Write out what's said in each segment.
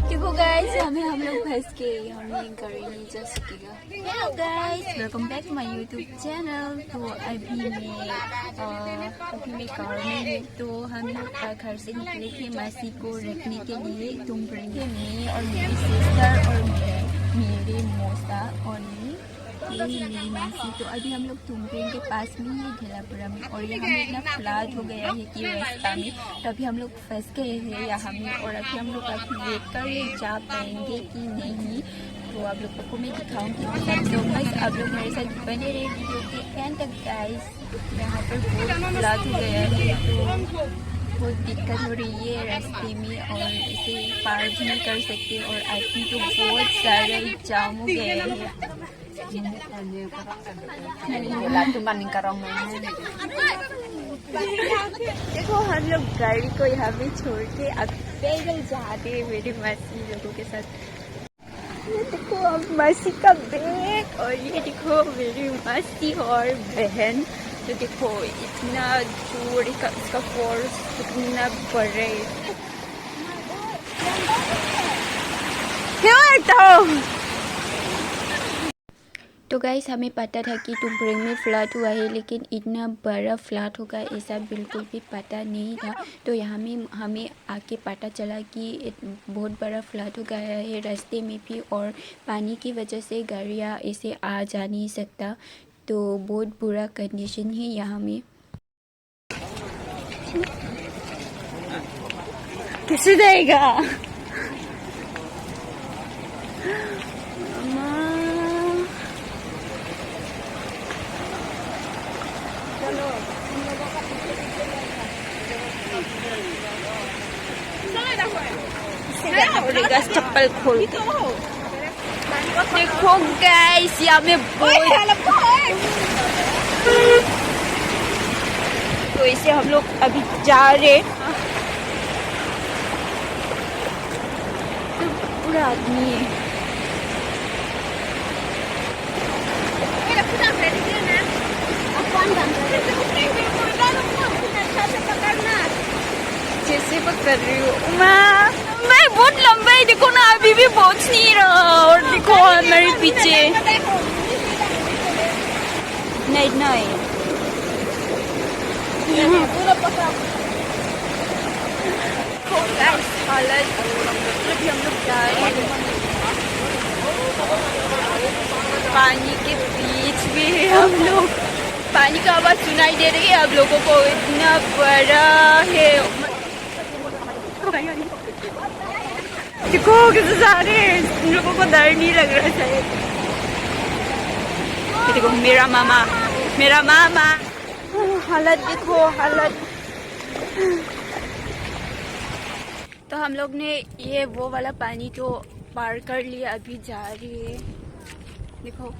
देखो गाइस, हम लोग फंस के हमें गाड़ी नहीं जा सकेगा। Hello guys, welcome back to my YouTube channel. तो अभी मैं कार में हूँ। तो हम लोग घर से निकले थे मासी को रखने के लिए तुमप्रिंग में, और मेरी सिस्टर और मेरे मौसा और मेरी मासी। तो अभी हम लोग तुमप्रिंग के पास में ही घेलापुरा में, और यहाँ में इतना फ्लड हो गया है कि रास्ता में, तो अभी हम लोग फंस गए हैं यहाँ में। और अभी हम लोग काफी वेट कर रहे जा पाएंगे कि नहीं, तो आप लोग को मैं दिखाऊंगी। तो गाइस, आप लोग मेरे साथ बने रहे वीडियो के एंड तक। गाइस, यहाँ पर बहुत फ्लड हो गया है, तो बहुत दिक्कत हो रही है रास्ते में, और इसे पार भी नहीं कर सकते। और अभी तो बहुत सारे जाम हो गए हैं। देखो, हम लोग गाड़ी को यहाँ पे छोड़ के अब पैदल जाते हैं मेरी मासी लोगों के साथ। ये देखो अब मासी का बैग, और ये देखो मेरी मासी और बहन। तो देखो इतना जोर इसका फोर्स कितना बढ़ रहा है। क्यों हटाओ? तो गाइस, हमें पता था कि तुमप्रिंग में फ्लड हुआ है, लेकिन इतना बड़ा फ्लड होगा ऐसा बिल्कुल भी पता नहीं था। तो यहाँ में हमें आके पता चला कि बहुत बड़ा फ्लड हो गया है रास्ते में भी, और पानी की वजह से गाड़ियाँ ऐसे आ जा नहीं सकता। तो बहुत बुरा कंडीशन है यहाँ में। कैसे जाएगा? चप्पल खोल। देखो गाइस, यहाँ में तो इसे हम लोग अभी जा रहे। तो पूरा आदमी है। जैसे पकड़ रही हूँ मैं बहुत लंबा है, देखो ना, अभी भी पहुंच नहीं रहा। और देखो मेरे पीछे नहीं हालत। अभी हम लोग जा रहे हैं, पानी के बीच में है हम लोग। पानी का आवाज सुनाई दे रही है आप लोगों को, इतना बड़ा है। देखो कैसे जा रहे हैं, इन लोगों को डर नहीं लग रहा शायद। देखो मेरा मामा हालत देखो, हालत। तो हम लोग ने ये वो वाला पानी तो पार कर लिया, अभी जा रही है। देखो,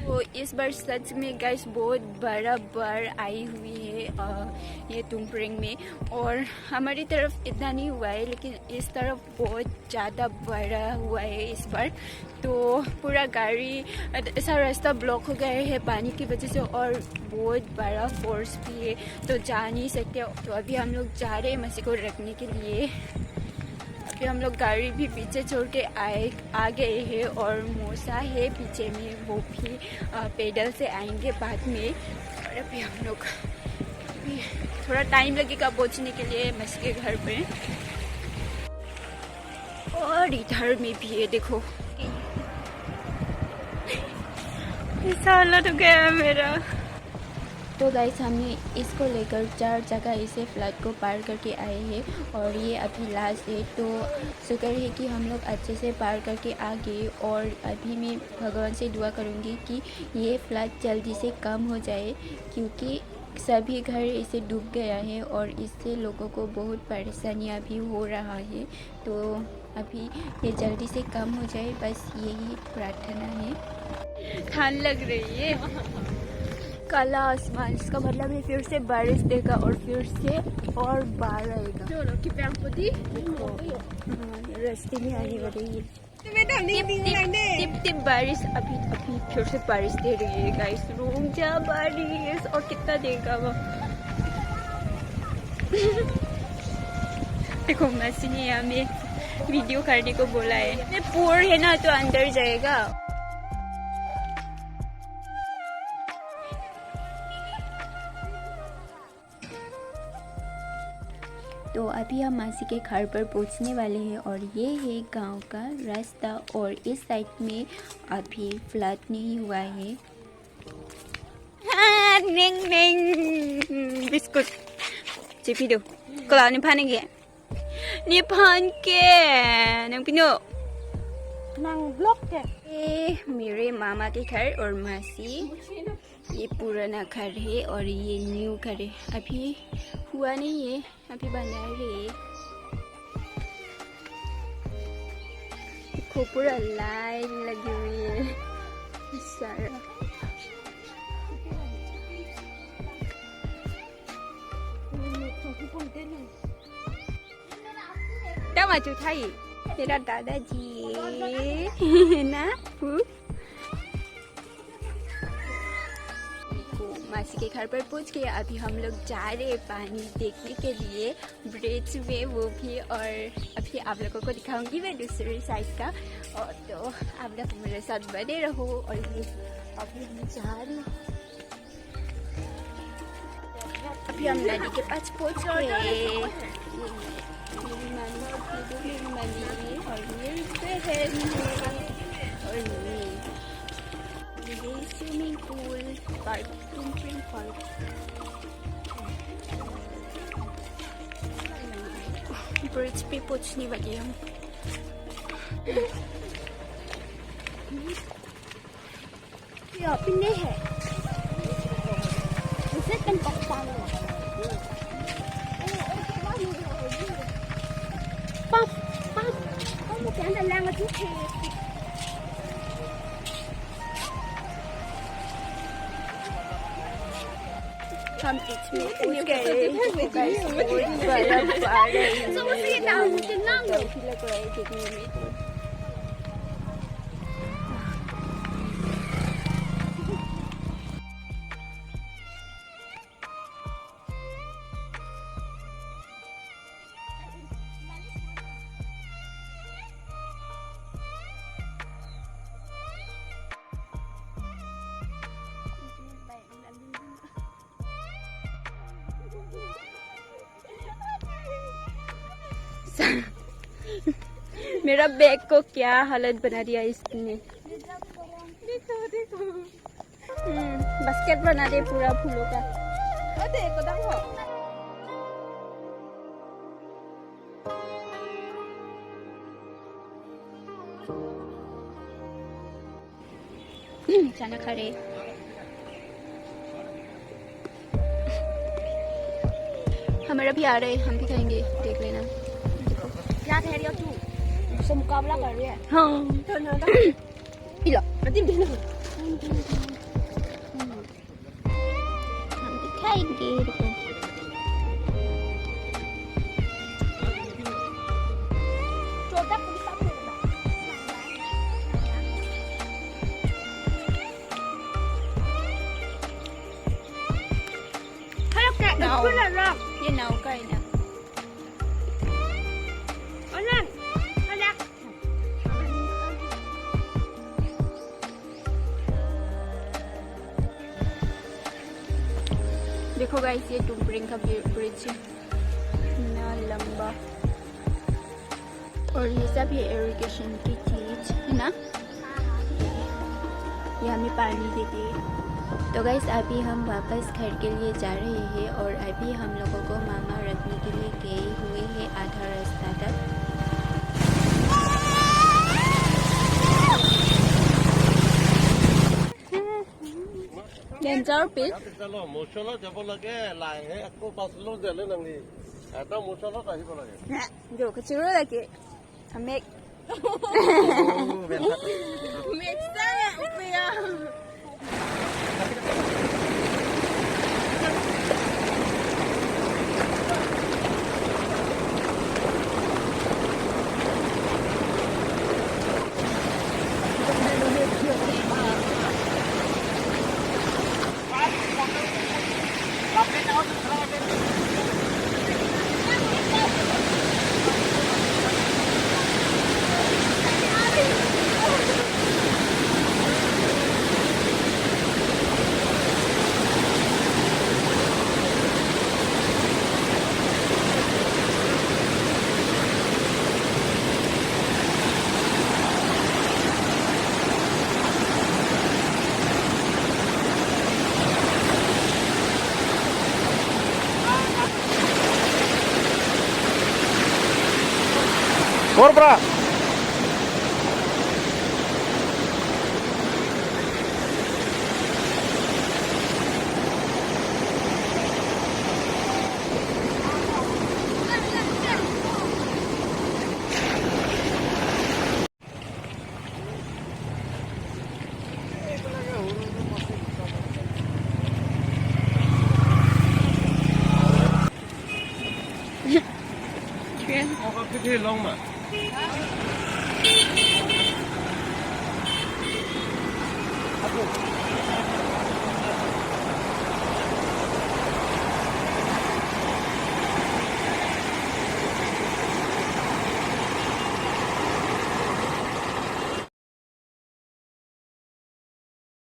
तो इस बार सच में गाइस बहुत बड़ा बाढ़ आई हुई है ये तुमप्रिंग में। और हमारी तरफ इतना नहीं हुआ है, लेकिन इस तरफ बहुत ज़्यादा बड़ा हुआ है इस बार। तो पूरा गाड़ी ऐसा रास्ता ब्लॉक हो गया है पानी की वजह से, और बहुत बड़ा फोर्स भी है, तो जा नहीं सकते। तो अभी हम लोग जा रहे हैं मसी को रखने के लिए। अभी हम लोग गाड़ी भी पीछे छोड़ के आ गए हैं, और मौसा है पीछे में, वो भी पैदल से आएंगे बाद में। और अभी हम लोग थोड़ा टाइम लगेगा पहुंचने के लिए मसी के घर पे। और इधर में भी है, देखो ऐसा हालत हो गया है मेरा। तो तो गाइस हमने इसको लेकर 4 जगह इसे फ्लड को पार करके आए हैं और ये अभी लास्ट है। तो शुक्र है कि हम लोग अच्छे से पार करके आ गए और अभी मैं भगवान से दुआ करूँगी कि ये फ्लड जल्दी से कम हो जाए, क्योंकि सभी घर इसे डूब गया है और इससे लोगों को बहुत परेशानियाँ भी हो रहा है। तो अभी ये जल्दी से कम हो जाए, बस यही प्रार्थना है। ठंड लग रही है, काला आसमान, इसका मतलब है फिर से बारिश देगा और फिर से और बाढ़ आएगा। रास्ते में आने वाली है टिप टिप बारिश। अभी फिर से बारिश दे रही है गाइस, रूम जा बारिश और कितना देगा वो। देखो मसी ने हमें वीडियो करने को बोला है, पूर है ना तो अंदर जाएगा। तो अभी हम मासी के घर पर पहुंचने वाले हैं और ये है गांव का रास्ता और इस साइड में अभी फ्लड नहीं हुआ है। निंग निंग बिस्कुट चिपी दो कला ने फाने के ने फान के नंग पिनो नंग ब्लॉक के। मेरे मामा के घर और मासी, ये पुराना घर है और ये न्यू घर है, अभी हुआ नहीं है, अभी बना रहे। देखो पूरा लाइन लगी हुई है सारा। टमाटो थाई तेरा दादाजी है ना। मासी के घर पर पहुंच गए। अभी हम लोग जा रहे हैं पानी देखने के लिए ब्रिज में, वो भी, और अभी आप लोगों को दिखाऊंगी मैं दूसरी साइड का। और तो आप लोग मेरे साथ बने रहो। और ये अभी हम जा रहे हैं, अभी हम नदी के पास पहुंच गए। मेरी नानी और मेरी बहन और ये swimming pool park, park. Bridge पे पहुंचने वाले हम। ये पिने है उसे tempat palu. Pam, kamu jangan lama juga. हम इसमें पूछ गए गाइस, बहुत बर्फ आ रही है। समझ से नाम मुझे नाम लग रहा है देखने में। मेरा बैग को क्या हालत बना दिया इसने। देखो देखो, बास्केट बना दे पूरा फूलों का। देखो देखो, चना खा रहे। हमारा भी आ रहे, हम भी खाएंगे, देख लेना। क्या कह रही हो तू? मुझसे मुकाबला कर रही है? हाँ। इला, नदीम देना। हम दिखाएंगे देखो। छोटा पुलिस आपको हेलो क्या? ये नाव का है ना? देखो गाइस, ये टुम्परिंग का ब्रिज है, इतना लंबा। और ये सब ये इरिगेशन की चीज है ना, ये हमें पानी देते हैं। तो गाइस अभी हम वापस घर के लिए जा रहे हैं और अभी हम लोगों को मामा रखने के लिए गए हुए हैं आधा रास्ता तक। डेंजर पिट चलो मोशलो जब लगे लाए आपको पासलो देले नंगी ऐसा मोशलो कहीं को लगे जो कुछ रो लगे हमें मिक्सा है ऊपर और बड़ा कितने लॉन्ग में Abhi